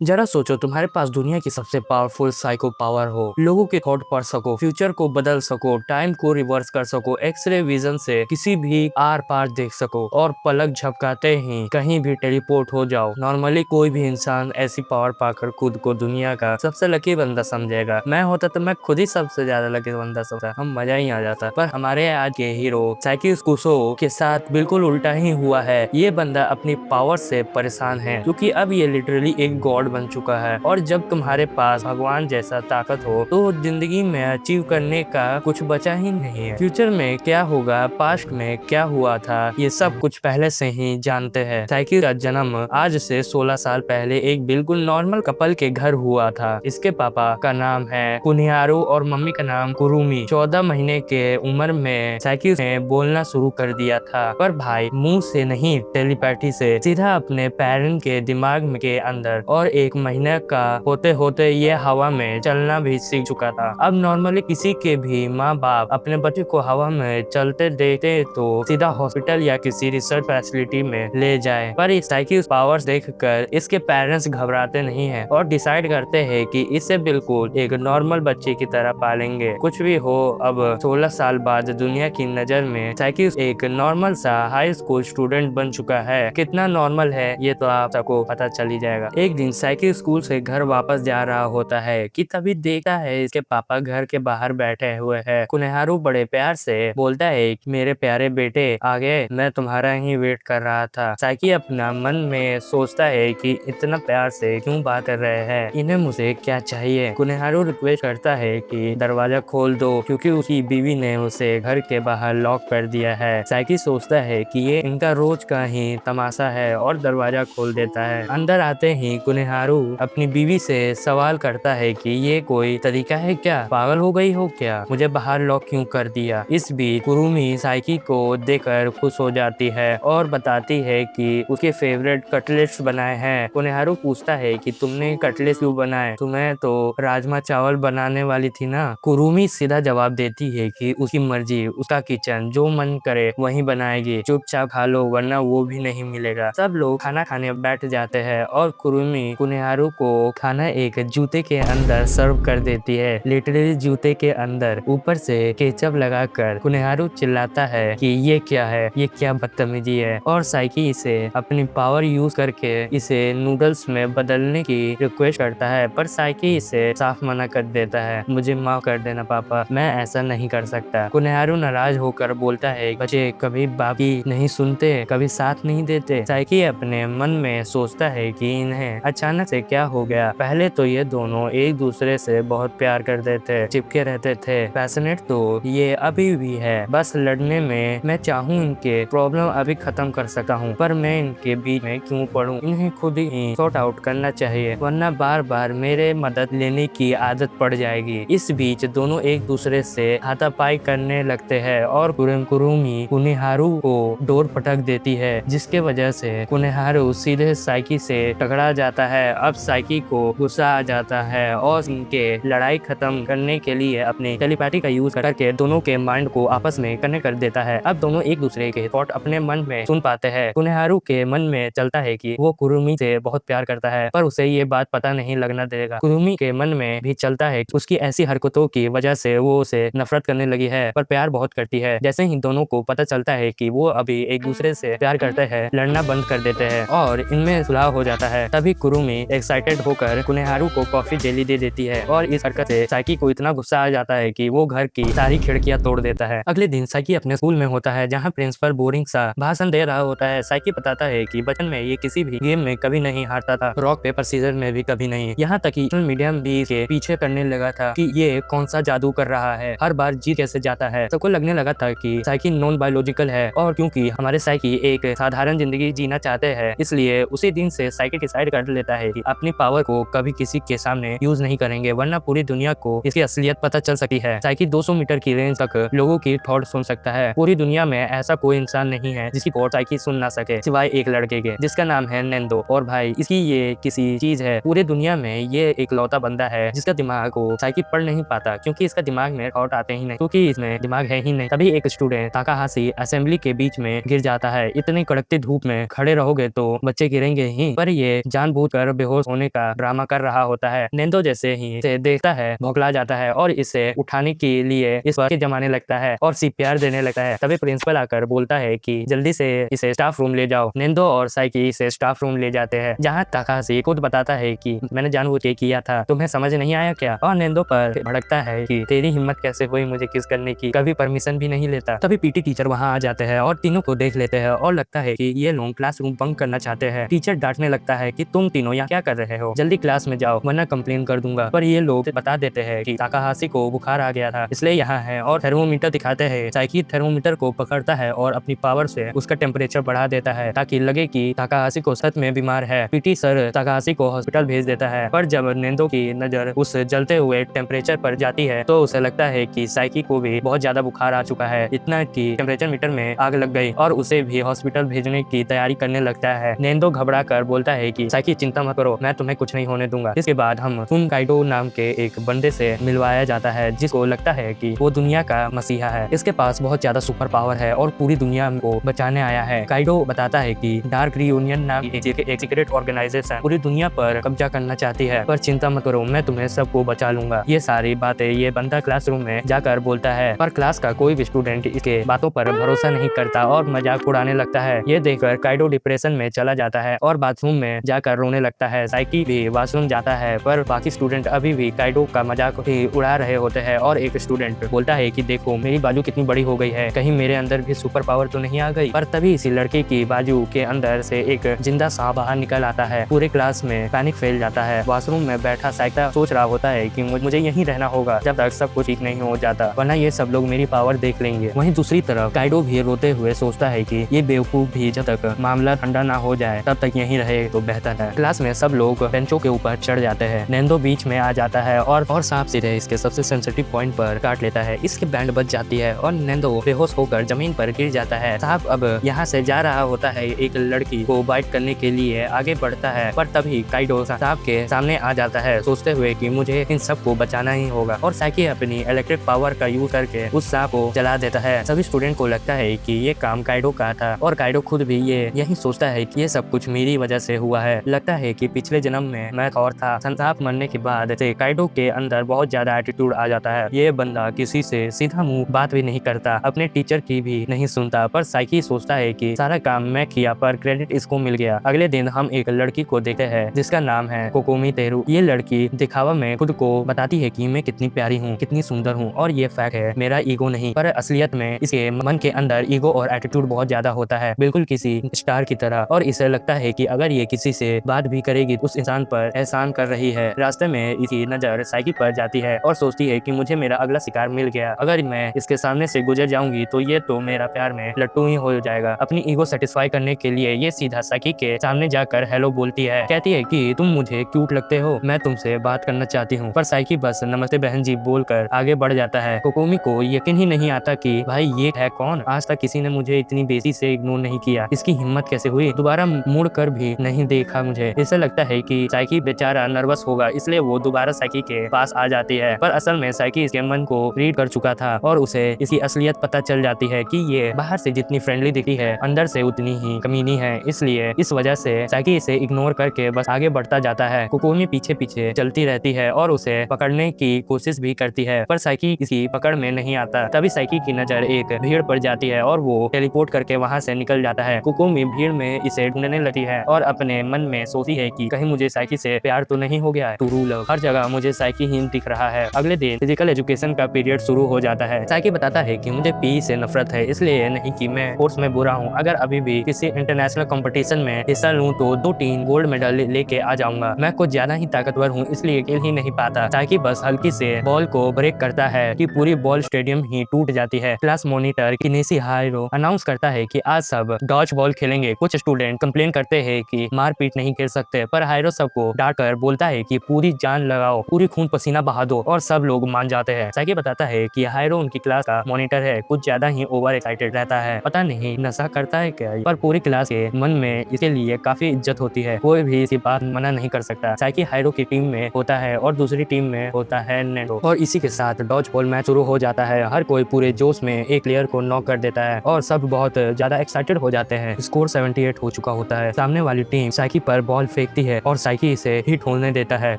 जरा सोचो तुम्हारे पास दुनिया की सबसे पावरफुल साइको पावर हो, लोगों के थॉट पढ़ सको, फ्यूचर को बदल सको, टाइम को रिवर्स कर सको, एक्सरे विजन से किसी भी आर पार देख सको और पलक झपकाते ही कहीं भी टेलीपोर्ट हो जाओ। नॉर्मली कोई भी इंसान ऐसी पावर पाकर खुद को दुनिया का सबसे लकी बंदा समझेगा। मैं होता तो मैं खुद ही सबसे ज्यादा लकी बंदा समझा, हम मजा ही आ जाता। पर हमारे आज के हीरो साइकिस कुसो के साथ बिल्कुल उल्टा ही हुआ है। ये बंदा अपनी पावर से परेशान है क्योंकि अब ये लिटरली एक गॉड बन चुका है। और जब तुम्हारे पास भगवान जैसा ताकत हो तो जिंदगी में अचीव करने का कुछ बचा ही नहीं है। फ्यूचर में क्या होगा, पास्ट में क्या हुआ था, ये सब कुछ पहले से ही जानते हैं। साइकी का जन्म आज से 16 साल पहले एक बिल्कुल नॉर्मल कपल के घर हुआ था। इसके पापा का नाम है कुनिहारू और मम्मी का नाम कुरुमी। 14 महीने के उम्र में साइकी ने बोलना शुरू कर दिया था, पर भाई मुंह से नहीं, टेलीपैथी से सीधा अपने पेरेंट के दिमाग के अंदर। और 1 महीने का होते होते ये हवा में चलना भी सीख चुका था। अब नॉर्मली किसी के भी माँ बाप अपने बच्चे को हवा में चलते देखते तो सीधा हॉस्पिटल या किसी रिसर्च फैसिलिटी में ले जाए, पर इस साइकिल पावर्स देखकर इसके पेरेंट्स घबराते नहीं हैं और डिसाइड करते हैं कि इसे बिल्कुल एक नॉर्मल बच्चे की तरह पालेंगे। कुछ भी हो, अब 16 साल बाद दुनिया की नजर में साइकिल एक नॉर्मल सा हाई स्कूल स्टूडेंट बन चुका है। कितना नॉर्मल है ये तो आप सबको पता चल ही जाएगा। एक दिन साइकिल स्कूल से घर वापस जा रहा होता है कि तभी देखता है इसके पापा घर के बाहर बैठे हुए हैं। कुनिहारू बड़े प्यार से बोलता है कि मेरे प्यारे बेटे आ गए, मैं तुम्हारा ही वेट कर रहा था। साइकी अपना मन में सोचता है कि इतना प्यार से क्यों बात कर रहे हैं, इन्हें मुझे क्या चाहिए। कुनिहारू रिक्वेस्ट करता है कि दरवाजा खोल दो क्योंकि उसकी बीवी ने उसे घर के बाहर लॉक कर दिया है। साइकी सोचता है कि ये इनका रोज का ही तमाशा है और दरवाजा खोल देता है। अंदर आते ही कुनिहारू अपनी बीवी से सवाल करता है कि ये कोई तरीका है क्या, पागल हो गई हो क्या, मुझे बाहर लॉक क्यों कर दिया। इस बीच कुरुमी साइकी को देखकर खुश हो जाती है और बताती है कि उसके फेवरेट कटलेट्स बनाए हैं। कुनिहारू पूछता है कि तुमने कटलेट्स क्यों बनाए, तुम्हें तो राजमा चावल बनाने वाली थी ना। कुरुमी सीधा जवाब देती है कि उसकी मर्जी, उसका किचन, जो मन करे वही बनाएगी, चुपचाप खा लो वरना वो भी नहीं मिलेगा। सब लोग खाना खाने बैठ जाते हैं और कुरुमी कुनिहारू को खाना एक जूते के अंदर सर्व कर देती है, लिटरली जूते के अंदर, ऊपर से केचप लगाकर। कुनिहारू चिल्लाता है कि ये क्या है, ये क्या बदतमीजी है, और साइकी इसे अपनी पावर यूज करके इसे नूडल्स में बदलने की रिक्वेस्ट करता है, पर साइकी इसे साफ मना कर देता है। मुझे माफ कर देना पापा, मैं ऐसा नहीं कर सकता। कुनिहारू नाराज होकर बोलता है बच्चे कभी बाप की नहीं सुनते, कभी साथ नहीं देते। साइकी अपने मन में सोचता है कि इन्हें अचानक से क्या हो गया। पहले तो ये दोनों एक दूसरे से बहुत प्यार करते थे, चिपके रहते थे, पैशनेट तो ये अभी भी है, बस लड़ने में मैं चाहूँ इनके प्रॉब्लम अभी खत्म कर सकता हूँ, पर मैं इनके बीच में क्यों पड़ूं, इन्हें खुद ही सॉर्ट आउट करना चाहिए वरना बार बार मेरे मदद लेने की आदत पड़ जाएगी। इस बीच दोनों एक दूसरे से हाथापाई करने लगते हैं और कुरुमी कुनिहारू को डोर पटक देती है, जिसके वजह से कुनिहारू सीधे साइकी से टकरा जाता है। अब साइकी को गुस्सा आ जाता है और इनके लड़ाई खत्म करने के लिए अपने टेलीपैथी का यूज करके दोनों के माइंड को आपस में कनेक्ट कर देता है। अब दोनों एक दूसरे के थॉट अपने मन में सुन पाते हैं। कुनिहारू के मन में चलता है कि वो कुरुमी से बहुत प्यार करता है, पर उसे ये बात पता नहीं लगना देगा। कुरुमी के मन में भी चलता है कि उसकी ऐसी हरकतों की वजह से वो उसे नफरत करने लगी है, पर प्यार बहुत करती है। जैसे ही दोनों को पता चलता है कि वो अभी एक दूसरे से प्यार करते हैं, लड़ना बंद कर देते हैं और इनमें सुलह हो जाता है। तभी कुरुमी एक्साइटेड होकर कुनिहारू को कॉफी जेली दे देती है और इस हरकत से साइकी को इतना गुस्सा आ जाता है कि वो घर की सारी खिड़कियां तोड़ देता है। अगले दिन साइकी अपने स्कूल में होता है जहाँ प्रिंसिपल बोरिंग सा भाषण दे रहा होता है। साइकी बताता है कि बचपन में ये किसी भी गेम में कभी नहीं हारता था, रॉक पेपर सीजर में भी कभी नहीं, यहाँ तक कि मीडियम भी के पीछे करने लगा था कि ये कौन सा जादू कर रहा है, हर बार जीत कैसे जाता है। सबको लगने लगा था कि साइकी नॉन बायोलॉजिकल है और क्योंकि हमारे साइकी एक साधारण जिंदगी जीना चाहते हैं, इसलिए उसी दिन से साइकी डिसाइड कर लेता है कि अपनी पावर को कभी किसी के सामने यूज नहीं करेंगे वरना पूरी दुनिया को इसकी असलियत पता चल सकती है। साइकी 200 मीटर की रेंज तक लोगों की थॉट सुन सकता है। पूरी दुनिया में ऐसा कोई इंसान नहीं है जिसकी थॉट साइकी सुन ना सके, सिवाय एक लड़के के जिसका नाम है नेंदो। और भाई इसकी ये किसी चीज है, पूरी दुनिया में ये एक लौता बंदा है जिसका दिमाग को साइकी पढ़ नहीं पाता, क्योंकि इसका दिमाग में थॉट आते ही नहीं, क्योंकि इसमें दिमाग है ही नहीं। तभी एक स्टूडेंट ताकाहाशी असेंबली के बीच में गिर जाता है। इतनी कड़कती धूप में खड़े रहोगे तो बच्चे गिरेंगे ही, पर ये जानबूझकर बेहोश होने का ड्रामा कर रहा होता है। नेंदो जैसे ही इसे देखता है बौखला जाता है और इसे उठाने के लिए इस पर जमाने लगता है और CPR देने लगता है। तभी प्रिंसिपल आकर बोलता है कि जल्दी से इसे स्टाफ रूम ले जाओ। नेंदो और साइकी इसे स्टाफ रूम ले जाते हैं, जहाँ ताकाहाशी खुद बताता है कि मैंने जानबूझ के किया था, तुम्हें समझ नहीं आया क्या? और नेंदो पर भड़कता है कि तेरी हिम्मत कैसे हुई मुझे किस करने की, कभी परमिशन भी नहीं लेता। तभी PT टीचर वहाँ आ जाते हैं और तीनों को देख लेते हैं और लगता है कि ये लोग क्लासरूम बंक करना चाहते हैं। टीचर डांटने लगता है कि तुम तीनों यहाँ क्या कर रहे हो, जल्दी क्लास में जाओ वरना कंप्लेन कर दूंगा। पर ये लोग बता देते हैं कि ताकाहाशी को बुखार आ गया था इसलिए यहाँ है और थर्मोमीटर दिखाते हैं। साइकी थर्मोमीटर को पकड़ता है और अपनी पावर से उसका टेम्परेचर बढ़ा देता है ताकि लगे कि ताकाहाशी को सच में बीमार है। PT सर ताकाहाशी को हॉस्पिटल भेज देता है, पर जब नेंदो की नजर उस जलते हुए टेम्परेचर पर जाती है तो उसे लगता है कि साइकी को भी बहुत ज्यादा बुखार आ चुका है, इतना कि टेम्परेचर मीटर में आग लग गई और उसे भी हॉस्पिटल भेजने की तैयारी करने लगता है। नेंदो घबरा कर बोलता है कि साइकी चिंता मत करो, मैं तुम्हें कुछ नहीं होने दूंगा। इसके बाद हम फुनकाइडो नाम के एक बंदे से मिलवाया जाता है जिसको लगता है कि वो दुनिया का मसीहा है। इसके पास बहुत ज्यादा सुपर पावर है और पूरी दुनिया को बचाने आया है। काइडो बताता है कि डार्क रियूनियन नाम की एक सीक्रेट ऑर्गेनाइजेशन पूरी दुनिया पर कब्जा करना चाहती है, पर चिंता मत करो मैं तुम्हें सबको बचा लूंगा। ये सारी बातें ये बंदा क्लासरूम में जाकर बोलता है, पर क्लास का कोई भी स्टूडेंट इसके बातों पर भरोसा नहीं करता और मजाक उड़ाने लगता है। ये देखकर काइडो डिप्रेशन में चला जाता है और बाथरूम में जाकर रोने लगता है। साइकी भी वॉशरूम जाता है, पर बाकी स्टूडेंट अभी भी काइडो का मजाक ही उड़ा रहे होते हैं और एक स्टूडेंट बोलता है कि देखो मेरी बाजू कितनी बड़ी हो गई है, कहीं मेरे अंदर भी सुपर पावर तो नहीं आ गई। पर तभी इसी लड़के की बाजू के अंदर से एक जिंदा सांप बाहर निकल आता है। पूरे क्लास में पैनिक फैल जाता है। वॉशरूम में बैठा साइका सोच रहा होता है कि मुझे यहीं रहना होगा जब तक सब कुछ ठीक नहीं हो जाता, वरना ये सब लोग मेरी पावर देख लेंगे। वहीं दूसरी तरफ काइडो भी रोते हुए सोचता है कि ये बेवकूफ भी जब तक मामला ठंडा ना हो जाए तब तक यहीं रहे तो बेहतर है। क्लास में सब लोग बेंचों के ऊपर चढ़ जाते हैं। नेंदो बीच में आ जाता है और सांप सीधे इसके सबसे सेंसिटिव पॉइंट पर काट लेता है। इसके बैंड बच जाती है और नेंदो बेहोश होकर जमीन पर गिर जाता है। सांप अब यहाँ से जा रहा होता है, एक लड़की को बाइट करने के लिए आगे बढ़ता है, पर तभी काइडो सांप के सामने आ जाता है सोचते हुए कि मुझे इन सबको बचाना ही होगा और साइकी अपनी इलेक्ट्रिक पावर का यूज करके उस सांप को जला देता है। सभी स्टूडेंट को लगता है कि ये काम काइडो का था और काइडो खुद भी ये यही सोचता है कि ये सब कुछ मेरी वजह से हुआ है। लगता है कि पिछले जन्म में मैं और था। सांप मरने के बाद से काइडो के अंदर बहुत ज्यादा एटीट्यूड आ जाता है। ये बंदा किसी से सीधा मुंह बात भी नहीं करता, अपने टीचर की भी नहीं सुनता। पर साइकी सोचता है कि सारा काम मैं किया पर क्रेडिट इसको मिल गया। अगले दिन हम एक लड़की को देखते हैं जिसका नाम है कोकोमी तेरू। ये लड़की दिखावा में खुद को बताती है कि मैं कितनी प्यारी हूँ, कितनी सुंदर हूँ और ये फैक्ट है, मेरा ईगो नहीं। पर असलियत में इसके मन के अंदर ईगो और एटीट्यूड बहुत ज्यादा होता है, बिल्कुल किसी स्टार की तरह। और इसे लगता है कि अगर ये किसी से बात भी करेगी उस इंसान पर एहसान कर रही है। रास्ते में इसकी नजर साइकी पर जाती है और सोचती है कि मुझे मेरा अगला शिकार मिल गया। अगर मैं इसके सामने से गुजर जाऊंगी तो ये तो मेरा प्यार में लट्टू ही हो जाएगा। अपनी ईगो सेटिस्फाई करने के लिए ये सीधा साइकी के सामने जाकर हेलो बोलती है। कहती है कि तुम मुझे क्यूट लगते हो, मैं तुमसे बात करना चाहती हूँ। पर साइकी बस नमस्ते बहन जी बोलकर आगे बढ़ जाता है। कोकोमी को यकीन ही नहीं आता कि भाई ये है कौन, आज तक किसी ने मुझे इतनी बेइज्जती से इग्नोर नहीं किया, इसकी हिम्मत कैसे हुई, दोबारा मुड़ कर भी नहीं देखा मुझे। इसे लगता है कि साइकी बेचारा नर्वस होगा इसलिए वो दोबारा साइकी के पास आ जाती है। पर असल में साइकी इसके मन को रीड कर चुका था और उसे इसकी असलियत पता चल जाती है कि ये बाहर से जितनी फ्रेंडली दिखती है अंदर से उतनी ही कमीनी है। इसलिए इस वजह से साइकी इसे इग्नोर करके बस आगे बढ़ता जाता है। कोकोमी पीछे पीछे चलती रहती है और उसे पकड़ने की कोशिश भी करती है, पर साइकी इसकी पकड़ में नहीं आता। तभी साइकी की नजर एक भीड़ पर जाती है और वो टेलीपोर्ट करके वहां से निकल जाता है। कोकोमी भीड़ में इसे ढूंढने लगती है और अपने मन में सोचती है कि कहीं मुझे साइकी से प्यार तो नहीं हो गया है। टू लव, हर जगह मुझे साइकी ही दिख रहा है। अगले दिन फिजिकल एजुकेशन का पीरियड शुरू हो जाता है। साइकी बताता है कि मुझे पी से नफरत है, इसलिए नहीं कि मैं स्पोर्ट्स में बुरा हूँ। अगर अभी भी किसी इंटरनेशनल कंपटीशन में हिस्सा लूँ तो 2 टीम गोल्ड मेडल लेके आ जाऊंगा। मैं कुछ ज्यादा ही ताकतवर हूँ इसलिए खेल ही नहीं पाता। साइकी बस हल्की से बॉल को ब्रेक करता है कि पूरी बॉल स्टेडियम ही टूट जाती है। क्लास मॉनिटर किनेसी हायरो अनाउंस करता है कि आज सब डॉज बॉल खेलेंगे। कुछ स्टूडेंट कंप्लेन करते हैं कि मारपीट नहीं खेल सकते, पर हायरो सबको डांट कर बोलता है कि पूरी जान लगाओ, पूरी खून पसीना बहा दो और सब लोग मान जाते हैं। साइकी बताता है कि हायरो उनकी क्लास का मॉनिटर है, कुछ ज्यादा ही ओवर एक्साइटेड रहता है, पता नहीं नशा करता है क्या, पर पूरी क्लास के मन में इसके लिए काफी इज्जत होती है, कोई भी इसी बात मना नहीं कर सकता। साइकी हायरो की टीम में होता है और दूसरी टीम में होता है नेंडो और इसी के साथ डॉज बॉल मैच शुरू हो जाता है। हर कोई पूरे जोश में एक प्लेयर को नॉक कर देता है और सब बहुत ज्यादा एक्साइटेड हो जाते हैं। स्कोर 78 हो चुका होता है। सामने वाली टीम साइकी पर बॉल फेंकती है और साइकी इसे हिट होने देता है,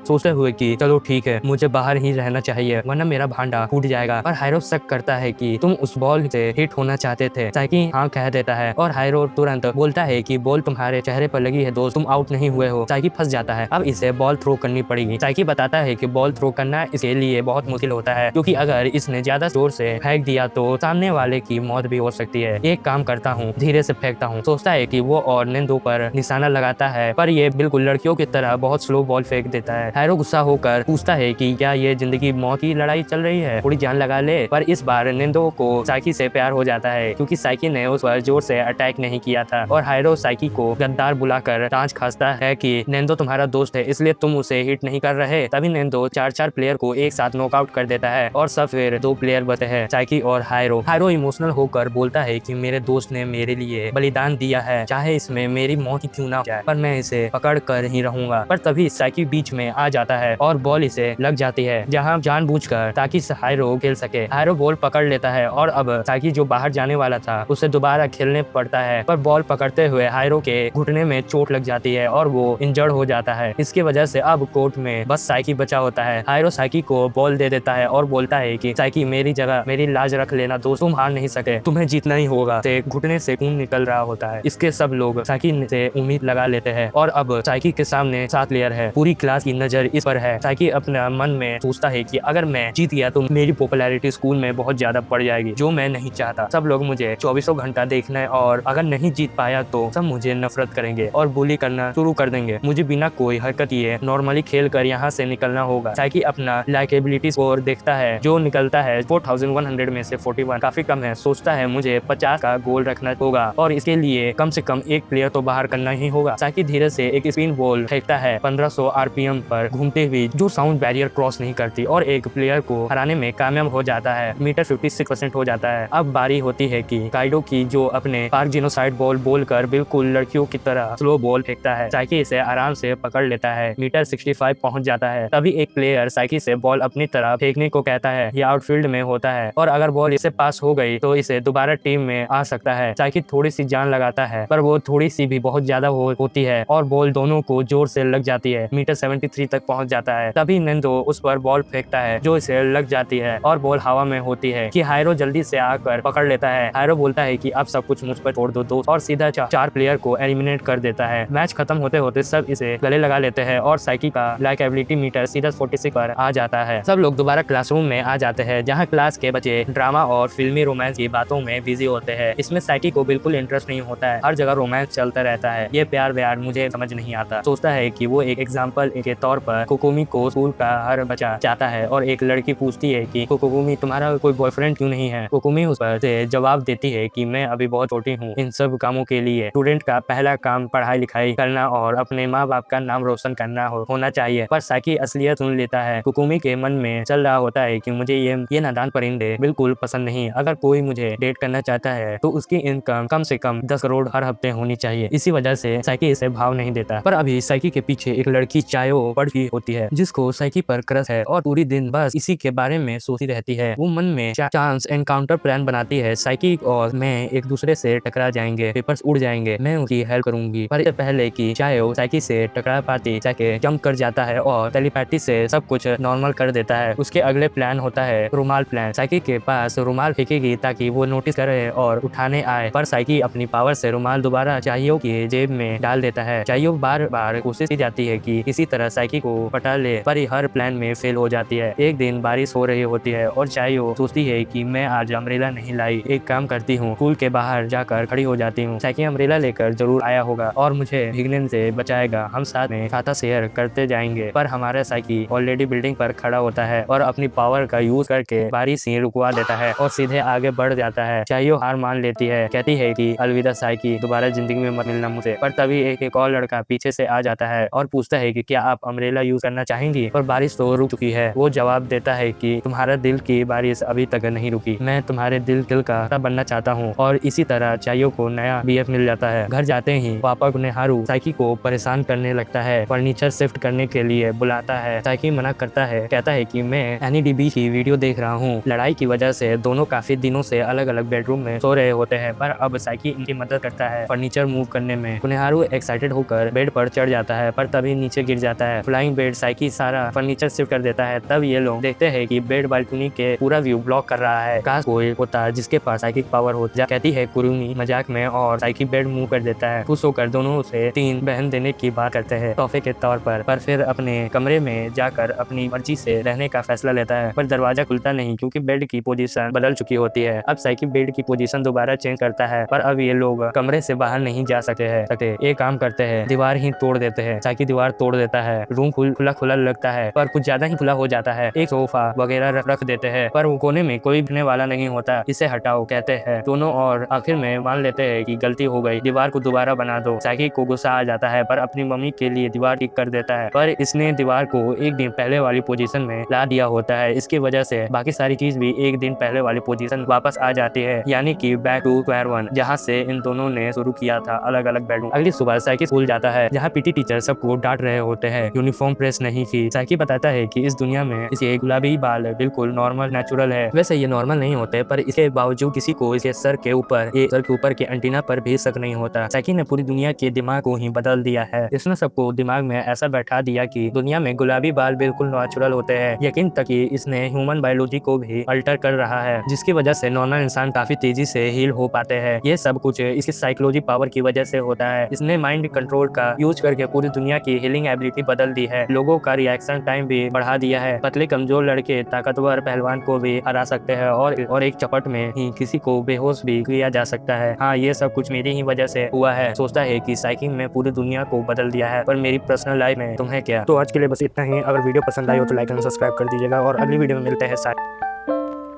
सोचते हुए कि चलो ठीक है, मुझे बाहर ही रहना चाहिए वरना मेरा भांडा फूट जाएगा। पर हायरो शक करता है कि तुम उस बॉल से हिट होना चाहते थे। साइकी हाँ कह देता है और हायरो तुरंत बोलता है कि बॉल तुम्हारे चेहरे पर लगी है दोस्त, तुम आउट नहीं हुए हो। साइकी फंस जाता है, अब इसे बॉल थ्रो करनी पड़ेगी। साइकी बताता है कि बॉल थ्रो करना इसके लिए बहुत मुश्किल होता है क्योंकि अगर इसने ज्यादा जोर से फेंक दिया तो सामने वाले की मौत भी हो सकती है। एक काम करता हूँ, धीरे से फेंकता हूँ। सोचता है कि वो और नेंदो पर निशाना लगाता है पर ये बिल्कुल लड़कियों की तरह बहुत स्लो बॉल फेंक देता है। हायरो गुस्सा होकर पूछता है कि क्या ये जिंदगी मौत की लड़ाई चल रही है, थोड़ी जान लगा ले। पर इस बार नेंदो को साइकी से प्यार हो जाता है क्योंकि साइकी ने उस पर जोर से अटैक नहीं किया था और हायरो साइकी को गद्दार बुलाकर टांच खींचता है कि नेंदो तुम्हारा दोस्त है इसलिए तुम उसे हिट नहीं कर रहे। तभी नेंदो 4 प्लेयर को एक साथ नॉकआउट कर देता है और सब फिर 2 प्लेयर बचे हैं, साइकी और हायरो। हायरो इमोशनल होकर बोलता है कि मेरे दोस्त ने मेरे लिए बलिदान दिया है, चाहे इसमें मेरी मौत ही क्यों ना हो जाए, पर मैं इसे पकड़ कर ही रहूंगा। पर तभी साइकी बीच में आ जाता है और बॉल इसे लग जाती है जहां जानबूझकर ताकि हायरो खेल सके। हायरो बॉल पकड़ लेता है और अब साइकी जो बाहर जाने वाला था उसे दोबारा खेलने पड़ता है, पर बॉल पकड़ते हुए हायरो के घुटने में चोट लग जाती है और वो इंजर्ड हो जाता है। इसकी वजह से अब कोर्ट में बस साइकी बचा होता है। हायरो साइकी को बॉल दे देता है और बोलता है कि साइकी मेरी जगह मेरी लाज रख लेना दोस्त, तुम हार नहीं सके, तुम्हें जीतना ही होगा। से घुटने से खून निकल रहा होता है। इसके सब लोग साइकी से उम्मीद लगा लेते हैं और अब साइकी के सामने 7 प्लेयर है, पूरी क्लास की नजर इस पर है। साइकी अपना मन में सोचता है कि अगर मैं जीत गया तो मेरी पॉपुलैरिटी स्कूल में बहुत ज्यादा बढ़ जाएगी, जो मैं नहीं चाहता। सब लोग मुझे 24 घंटा देखना है और अगर नहीं जीत पाया तो सब मुझे नफरत करेंगे और बुली करना शुरू कर देंगे। मुझे बिना कोई हरकत किए नॉर्मली खेल कर यहाँ से निकलना होगा। साइकी अपना लाइकेबिलिटी स्कोर देखता है जो निकलता है 4100 में से 41, काफी कम है। सोचता है मुझे 50 का गोल रखना होगा और इसके लिए कम से कम एक प्लेयर तो बाहर करना ही होगा। साइकी धीरे से एक स्पिन बॉल फेंकता है 1500 आरपीएम पर घूमते हुए जो साउंड बैरियर क्रॉस नहीं करती और एक प्लेयर को हराने में कामयाब हो जाता है। मीटर 56% हो जाता है। अब बारी होती है कि काइडो की जो अपने पार्क जिनोसाइड बॉल बोल कर बिल्कुल लड़कियों की तरह स्लो बॉल फेंकता है। साइकी इसे आराम से पकड़ लेता है, मीटर 65 पहुंच जाता है। तभी एक प्लेयर साइकी से बॉल अपनी तरफ फेंकने को कहता है। यह आउटफील्ड में होता है और अगर बॉल इसे पास हो गई तो इसे दोबारा टीम में आ सकता है। साइकी थोड़ी सी जान लगाता है पर वो थोड़ी सी भी बहुत ज्यादा होती है और बॉल दोनों को जोर से लग जाती है। मीटर 73 तक पहुंच जाता है। तभी नेंदो उस पर बॉल फेंकता है जो इसे लग जाती है और बॉल हवा में होती है कि हायरो जल्दी से आकर पकड़ लेता है। हायरो बोलता है कि अब सब कुछ मुझ पर छोड़ दो दोस्त और सीधा 4 प्लेयर को एलिमिनेट कर देता है। मैच खत्म होते होते सब इसे गले लगा लेते हैं और साइकी का लाइकेबिलिटी मीटर सीधा 46 पर आ जाता है। सब लोग दोबारा क्लासरूम में आ जाते हैं जहाँ क्लास के बच्चे ड्रामा और फिल्मी रोमांस की बातों में बिजी होते हैं। इसमें साइकी को बिल्कुल इंटरेस्ट नहीं होता है, हर जगह रोमांस चलता रहता है। ये प्यार व्यार मुझे समझ नहीं आता। सोचता है कि वो एक एग्जाम्पल के तौर पर कोकोमी को स्कूल का हर बच्चा चाहता है और एक लड़की पूछती है कि कोकोमी तुम्हारा कोई बॉयफ्रेंड क्यों नहीं है। कोकोमी उस पर से जवाब देती है कि मैं अभी बहुत छोटी हूँ इन सब कामों के लिए। स्टूडेंट का पहला काम पढ़ाई लिखाई करना और अपने माँ बाप का नाम रोशन करना होना चाहिए। पर साइकी असलियत सुन लेता है। कोकोमी के मन में चल रहा होता है कि मुझे ये नादान परिंदे बिल्कुल पसंद नहीं। अगर कोई मुझे डेट करना चाहता है तो उसकी इनकम कम से कम 10 करोड़ हर हफ्ते होनी चाहिए। इसी वजह से साइकी इसे भाव नहीं देता। पर अभी साइकी के पीछे एक लड़की चायो पड़ रही होती है जिसको साइकी पर क्रश है और पूरी दिन बस इसी के बारे में सोचती रहती है। वो मन में चांस एनकाउंटर प्लान बनाती है। साइकी और मैं एक दूसरे से टकरा जाएंगे, पेपर्स उड़ जाएंगे, मैं उसकी हेल्प करूंगी। पर इससे पहले कि चायो साइकी से टकरा पाती साइकी जंप कर जाता है और टेलीपैथी से सब कुछ नॉर्मल कर देता है। उसके अगले प्लान होता है रुमाल प्लान। साइकी के पास रुमाल फेंकेगी ताकि वो नोटिस करे और उठाने आए, पर साइकी अपनी पावर से रुमाल दोबारा चायो की जेब में डाल देता है। चायो बार बार कोशिश की जाती है कि किसी तरह साइकी को पटा ले पर हर प्लान में फेल हो जाती है। एक दिन बारिश हो रही होती है और चायो सोचती है कि मैं आज अम्ब्रेला नहीं लाई, एक काम करती हूँ स्कूल के बाहर जाकर खड़ी हो जाती हूँ। साइकी अम्ब्रेला लेकर जरूर आया होगा और मुझे भीगने से बचाएगा, हम साथ में खाता शेयर करते जाएंगे। पर हमारा साइकी ऑलरेडी बिल्डिंग पर खड़ा होता है और अपनी पावर का यूज करके बारिश ही रुकवा देता है और सीधे आगे बढ़ जाता है। चायो हार मान लेती है, कहती है कि अलविदा साइकी, दोबारा जिंदगी में मत मिलना मुझे। पर तभी एक और लड़का पीछे से आ जाता है और पूछता है कि क्या आप अम्ब्रेला यूज करना चाहेंगी, पर बारिश तो रुक चुकी है। वो जवाब देता है कि तुम्हारा दिल की बारिश अभी तक नहीं रुकी, मैं तुम्हारे दिल का बनना चाहता हूँ। और इसी तरह चायो को नया बीएफ मिल जाता है। घर जाते ही पापा गुनेहारू साइकी को परेशान करने लगता है, फर्नीचर शिफ्ट करने के लिए बुलाता है। साइकी मना करता है, कहता है कि मैं एनईडीबी की वीडियो देख रहा हूँ। लड़ाई की वजह से दोनों काफी दिनों से अलग अलग बेडरूम में सो रहे होते हैं, पर अब साइकी इनकी मदद करता है फर्नीचर मूव करने में। गुनेहारू एक्साइटेड होकर बेड बेड पर चढ़ जाता है पर तभी नीचे गिर जाता है। फ्लाइंग बेड साइकी सारा फर्नीचर शिफ्ट कर देता है। तब ये लोग देखते हैं कि बेड बालकनी के पूरा व्यू ब्लॉक कर रहा है। काश कोई होता जिसके पास साइकिक पावर हो, कहती है कुरुमी मजाक में, और साइकी बेड मूव कर देता है। खुश होकर दोनों उसे 3 बहन देने की बात करते हैं तोहफे के तौर पर फिर अपने कमरे में जाकर अपनी मर्जी से रहने का फैसला लेता है। पर दरवाजा खुलता नहीं क्योंकि बेड की पोजीशन बदल चुकी होती है। अब साइकी बेड की पोजीशन दोबारा चेंज करता है पर अब ये लोग कमरे से बाहर नहीं जा सकते हैं। एक काम करते हैं, दीवार ही तोड़ देते हैं। साइकी दीवार तोड़ देता है। रूम खुला खुला लगता है पर कुछ ज्यादा ही खुला हो जाता है। एक सोफा वगैरह रख देते हैं पर वो कोने में कोई भी वाला नहीं होता। इसे हटाओ कहते हैं दोनों और आखिर में मान लेते हैं कि गलती हो गई, दीवार को दोबारा बना दो। साइकी को गुस्सा आ जाता है पर अपनी मम्मी के लिए दीवार ठीक कर देता है पर इसने दीवार को एक दिन पहले वाली पोजीशन में ला दिया होता है। इसकी वजह से बाकी सारी चीज भी एक दिन पहले वाली पोजीशन वापस आ जाती है, यानी कि बैक टू स्क्वायर वन, जहाँ से इन दोनों ने शुरू किया था अलग अलग बेडरूम। अगली सुबह साइकी स्कूल जाता है जहाँ पीटी टीचर सबको डांट रहे होते हैं यूनिफॉर्म प्रेस नहीं की। साइकी बताता है कि इस दुनिया में इसे गुलाबी बाल बिल्कुल नॉर्मल नेचुरल है। वैसे ये नॉर्मल नहीं होते पर इसके बावजूद किसी को इसके सर के ऊपर के एंटीना पर भी शक नहीं होता। साइकी ने पूरी दुनिया के दिमाग को ही बदल दिया है। इसने सबको दिमाग में ऐसा बैठा दिया कि दुनिया में गुलाबी बाल बिल्कुल नेचुरल होते हैं। यकीन तक कि इसने ह्यूमन बायोलॉजी को भी अल्टर कर रहा है जिसकी वजह से नॉर्मल इंसान काफी तेजी से हील हो पाते हैं। ये सब कुछ इसकी साइकोलॉजी पावर की वजह से होता है। इसने माइंड कंट्रोल का यूज करके पूरी दुनिया की हीलिंग एबिलिटी बदल दी है। लोगों का रिएक्शन टाइम भी बढ़ा दिया है। पतले कमजोर लड़के ताकतवर पहलवान को भी हरा सकते हैं और एक चपट में ही किसी को बेहोश भी किया जा सकता है। हाँ, ये सब कुछ मेरी ही वजह से हुआ है। सोचता है कि साइकिंग में पूरी दुनिया को बदल दिया है पर मेरी पर्सनल लाइफ में तुम्हें क्या। तो आज के लिए बस इतना ही। अगर वीडियो पसंद आई हो तो लाइक एंड सब्सक्राइब कर दीजिएगा और अगली वीडियो में मिलते हैं।